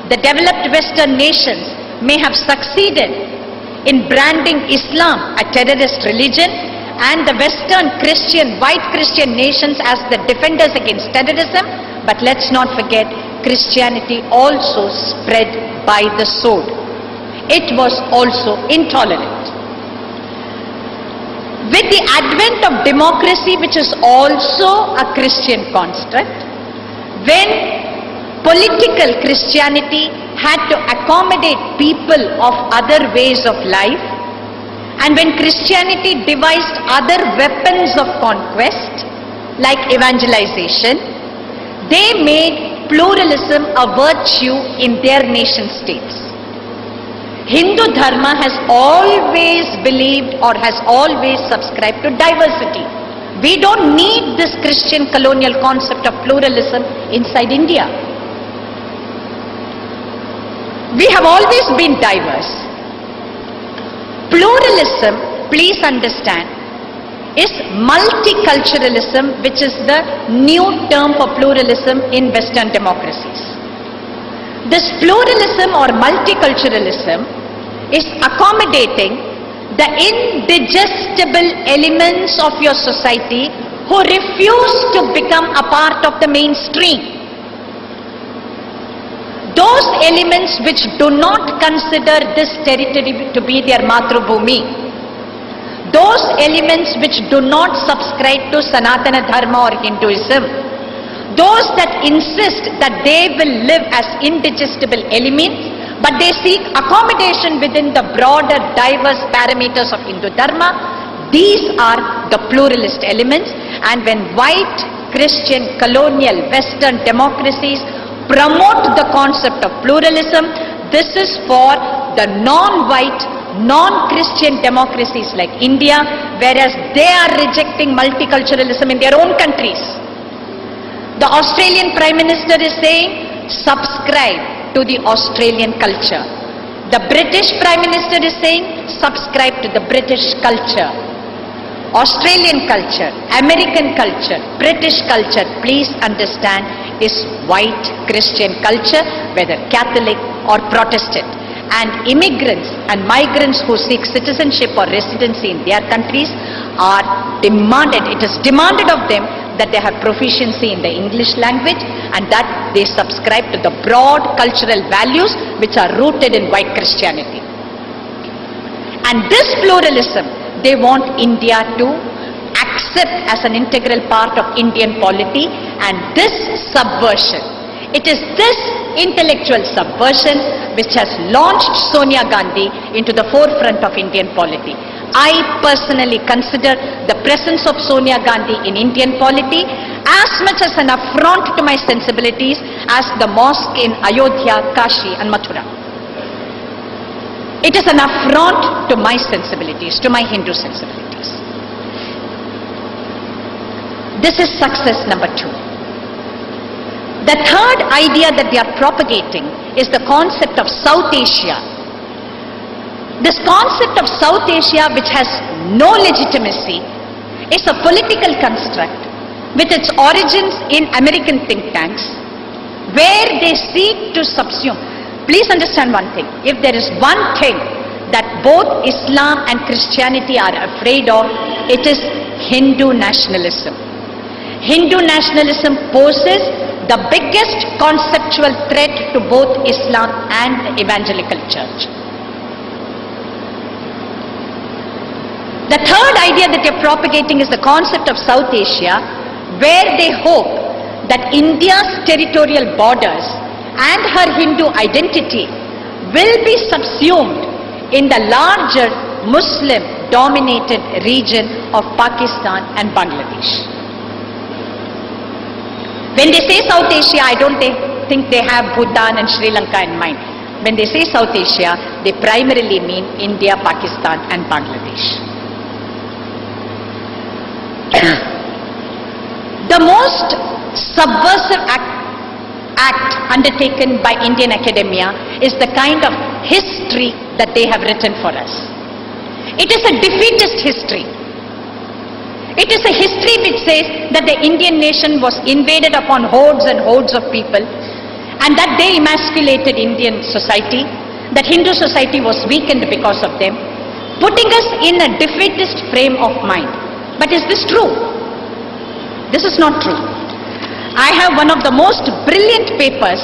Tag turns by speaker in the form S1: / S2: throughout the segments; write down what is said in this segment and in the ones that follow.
S1: the developed Western nations may have succeeded in branding Islam a terrorist religion and the Western Christian, white Christian nations as the defenders against terrorism, but let's not forget, Christianity also spread by the sword. It was also intolerant. With the advent of democracy, which is also a Christian construct, when political Christianity had to accommodate people of other ways of life, and when Christianity devised other weapons of conquest, like evangelization, they made pluralism a virtue in their nation states. Hindu Dharma has always believed or has always subscribed to diversity. We don't need this Christian colonial concept of pluralism inside India. We have always been diverse. Pluralism, please understand, is multiculturalism, which is the new term for pluralism in Western democracies. This pluralism or multiculturalism is accommodating the indigestible elements of your society who refuse to become a part of the mainstream. Those elements which do not consider this territory to be their Matrubhumi, those elements which do not subscribe to Sanatana Dharma or Hinduism, those that insist that they will live as indigestible elements, but they seek accommodation within the broader diverse parameters of Hindu Dharma, these are the pluralist elements. And when white, Christian, colonial, Western democracies promote the concept of pluralism, this is for the non-white, non-Christian democracies like India, whereas they are rejecting multiculturalism in their own countries. The Australian Prime Minister is saying, subscribe to the Australian culture. The British Prime Minister is saying, subscribe to the British culture. Australian culture, American culture, British culture, please understand, is white Christian culture, whether Catholic or Protestant. And immigrants and migrants who seek citizenship or residency in their countries are demanded, it is demanded of them that they have proficiency in the English language and that they subscribe to the broad cultural values which are rooted in white Christianity. And this pluralism, they want India to accept as an integral part of Indian polity, and this subversion, it is this intellectual subversion which has launched Sonia Gandhi into the forefront of Indian polity. I personally consider the presence of Sonia Gandhi in Indian polity as much as an affront to my sensibilities as the mosque in Ayodhya, Kashi and Mathura. It is an affront to my sensibilities, to my Hindu sensibilities. This is success number 2. The third idea that they are propagating is the concept of South Asia. This concept of South Asia, which has no legitimacy, is a political construct with its origins in American think tanks, where they seek to subsume. Please understand one thing. If there is one thing that both Islam and Christianity are afraid of, it is Hindu nationalism. Hindu nationalism poses the biggest conceptual threat to both Islam and the evangelical church. The third idea that they're propagating is the concept of South Asia, where they hope that India's territorial borders and her Hindu identity will be subsumed in the larger Muslim-dominated region of Pakistan and Bangladesh. When they say South Asia, I don't think they have Bhutan and Sri Lanka in mind. When they say South Asia, they primarily mean India, Pakistan and Bangladesh. The most subversive act undertaken by Indian academia is the kind of history that they have written for us. It is a defeatist history. It is a history which says that the Indian nation was invaded upon hordes and hordes of people, and that they emasculated Indian society, that Hindu society was weakened because of them, putting us in a defeatist frame of mind. But is this true? This is not true. I have one of the most brilliant papers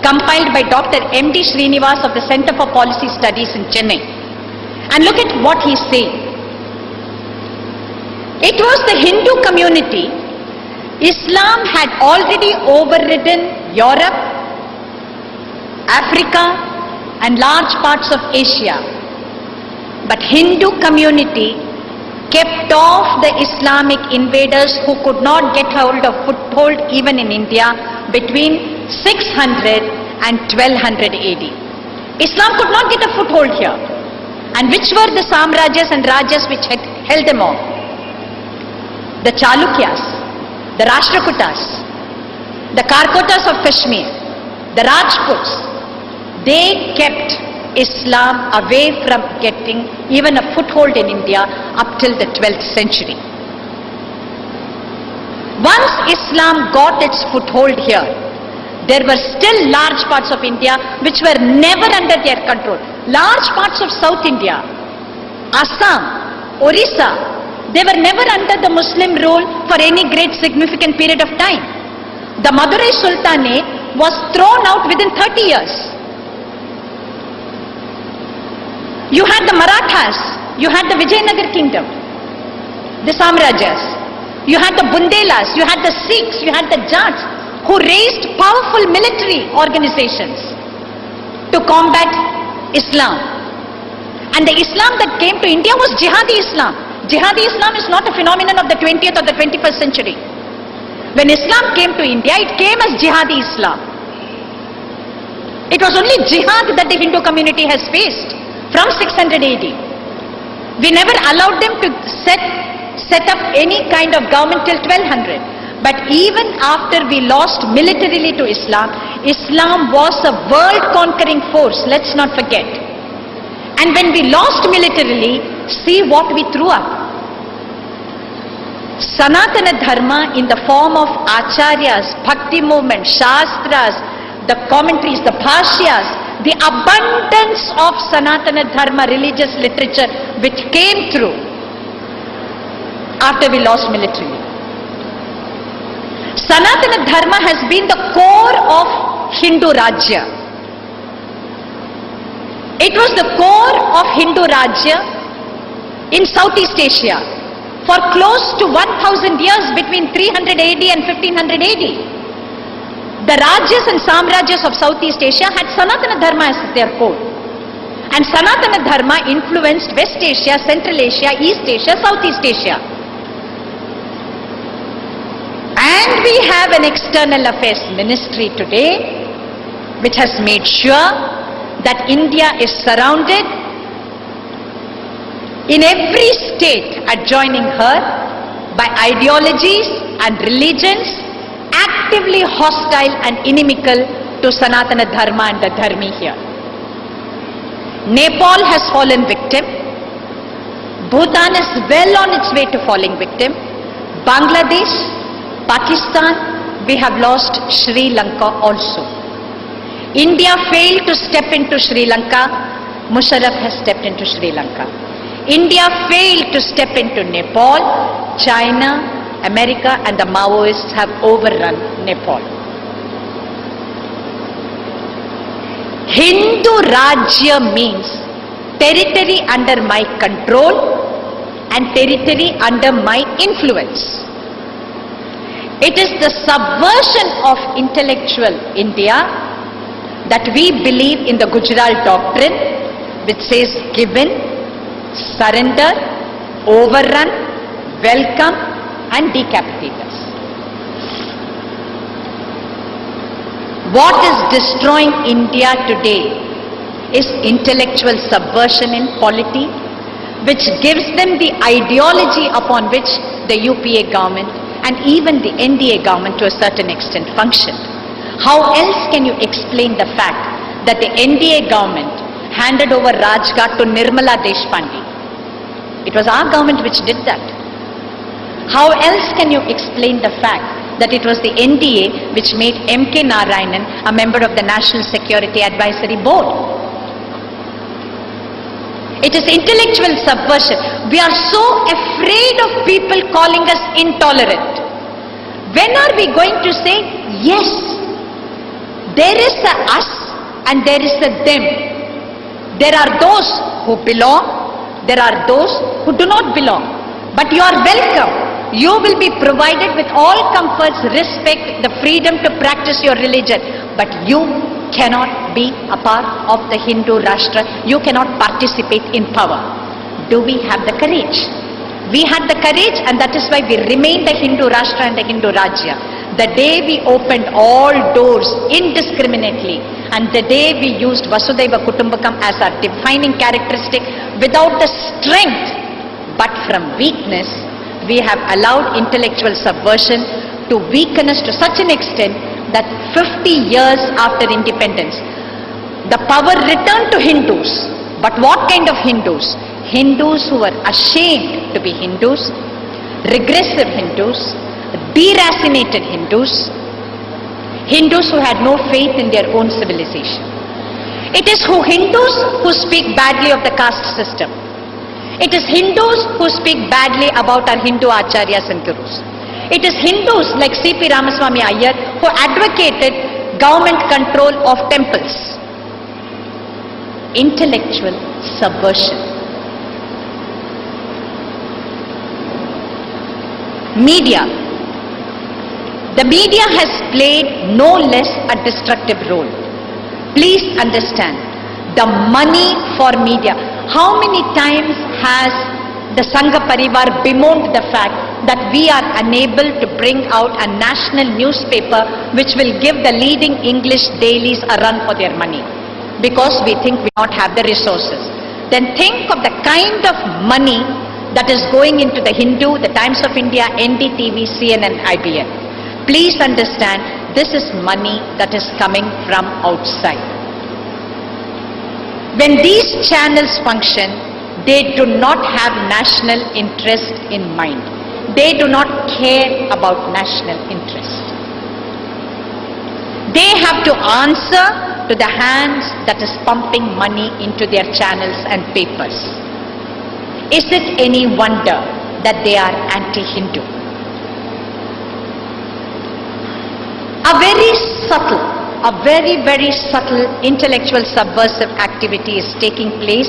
S1: compiled by Dr. M.D. Srinivas of the Center for Policy Studies in Chennai. And look at what he's saying. It was the Hindu community. Islam had already overridden Europe, Africa, and large parts of Asia. But Hindu community kept off the Islamic invaders who could not get hold of foothold even in India between 600 and 1200 AD. Islam could not get a foothold here. And which were the Samrajas and Rajas which had held them off? The Chalukyas, the Rashtrakutas, the Karkotas of Kashmir, the Rajputs. They kept Islam away from getting even a foothold in India up till the 12th century. Once Islam got its foothold here, there were still large parts of India which were never under their control. Large parts of South India, Assam, Orissa, they were never under the Muslim rule for any great significant period of time. The Madurai Sultanate was thrown out within 30 years. You had the Marathas, you had the Vijayanagar kingdom, the Samrajas, you had the Bundelas, you had the Sikhs, you had the Jats, who raised powerful military organizations to combat Islam. And the Islam that came to India was Jihadi Islam. Jihadi Islam is not a phenomenon of the 20th or the 21st century. When Islam came to India, it came as Jihadi Islam. It was only jihad that the Hindu community has faced from 600 AD. We never allowed them to set up any kind of government till 1200. But even after we lost militarily to Islam, Islam was a world-conquering force, let's not forget. And when we lost militarily, see what we threw up. Sanatana Dharma in the form of Acharyas, Bhakti movement, Shastras, the commentaries, the Bhashyas, the abundance of Sanatana Dharma religious literature which came through after we lost militarily. Sanatana Dharma has been the core of Hindu Rajya. It was the core of Hindu Rajya in Southeast Asia for close to 1000 years between 300 AD and 1500 AD. The Rajas and Samrajas of Southeast Asia had Sanatana Dharma as their core. And Sanatana Dharma influenced West Asia, Central Asia, East Asia, Southeast Asia. And we have an external affairs ministry today which has made sure that India is surrounded in every state adjoining her by ideologies and religions actively hostile and inimical to Sanatana Dharma and the Dharmi here. Nepal has fallen victim. Bhutan is well on its way to falling victim. Bangladesh, Pakistan, we have lost Sri Lanka also. India failed to step into Sri Lanka. Musharraf has stepped into Sri Lanka. India failed to step into Nepal. China, America and the Maoists have overrun Nepal. Hindu Rajya means territory under my control and territory under my influence. It is the subversion of intellectual India that we believe in the Gujarat doctrine, which says given, surrender, overrun, welcome and decapitate us. What is destroying India today is intellectual subversion in polity, which gives them the ideology upon which the UPA government and even the NDA government to a certain extent functioned. How else can you explain the fact that the NDA government handed over Rajghat to Nirmala Deshpande? It was our government which did that. How else can you explain the fact that it was the NDA which made M.K. Narayanan a member of the National Security Advisory Board. It is intellectual subversion. We are so afraid of people calling us intolerant. When are we going to say, yes, there is a us and there is a them. There are those who belong, there are those who do not belong. But you are welcome. You will be provided with all comforts, respect, the freedom to practice your religion. But you cannot be a part of the Hindu Rashtra. You cannot participate in power. Do we have the courage? We had the courage, and that is why we remained the Hindu Rashtra and the Hindu Rajya. The day we opened all doors indiscriminately, and the day we used Vasudhaiva Kutumbakam as our defining characteristic without the strength, but from weakness, we have allowed intellectual subversion to weaken us to such an extent that 50 years after independence, the power returned to Hindus. But what kind of Hindus? Hindus who were ashamed to be Hindus, regressive Hindus, deracinated Hindus, Hindus who had no faith in their own civilization. It is Hindus who speak badly of the caste system. It is Hindus who speak badly about our Hindu acharyas and gurus. It is Hindus like C.P. Ramaswamy Iyer who advocated government control of temples. Intellectual subversion. Media. The media has played no less a destructive role. Please understand, the money for media. How many times has the Sangha Parivar bemoaned the fact that we are unable to bring out a national newspaper which will give the leading English dailies a run for their money because we think we don't have the resources. Then think of the kind of money that is going into the Hindu, the Times of India, NDTV, CNN, IBN. Please understand, this is money that is coming from outside. When these channels function, they do not have national interest in mind. They do not care about national interest. They have to answer to the hands that is pumping money into their channels and papers. Is it any wonder that they are anti-Hindu? A very, very subtle intellectual subversive activity is taking place,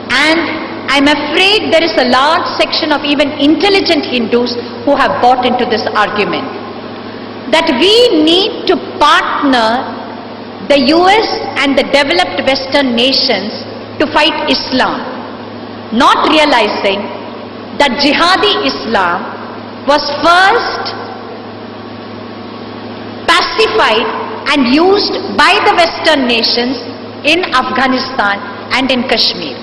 S1: and I'm afraid there is a large section of even intelligent Hindus who have bought into this argument that we need to partner the US and the developed Western nations to fight Islam, not realizing that jihadi Islam was first pacified and used by the Western nations in Afghanistan and in Kashmir.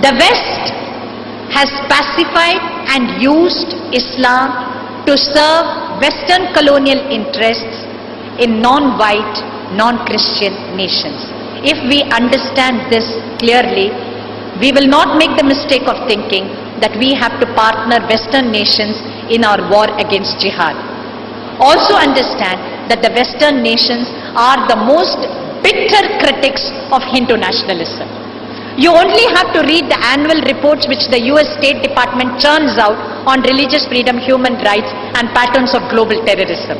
S1: The West has pacified and used Islam to serve Western colonial interests in non-white, non-Christian nations. If we understand this clearly, we will not make the mistake of thinking that we have to partner Western nations in our war against jihad. Also understand that the Western nations are the most bitter critics of Hindu nationalism. You only have to read the annual reports which the US State Department churns out on religious freedom, human rights and patterns of global terrorism.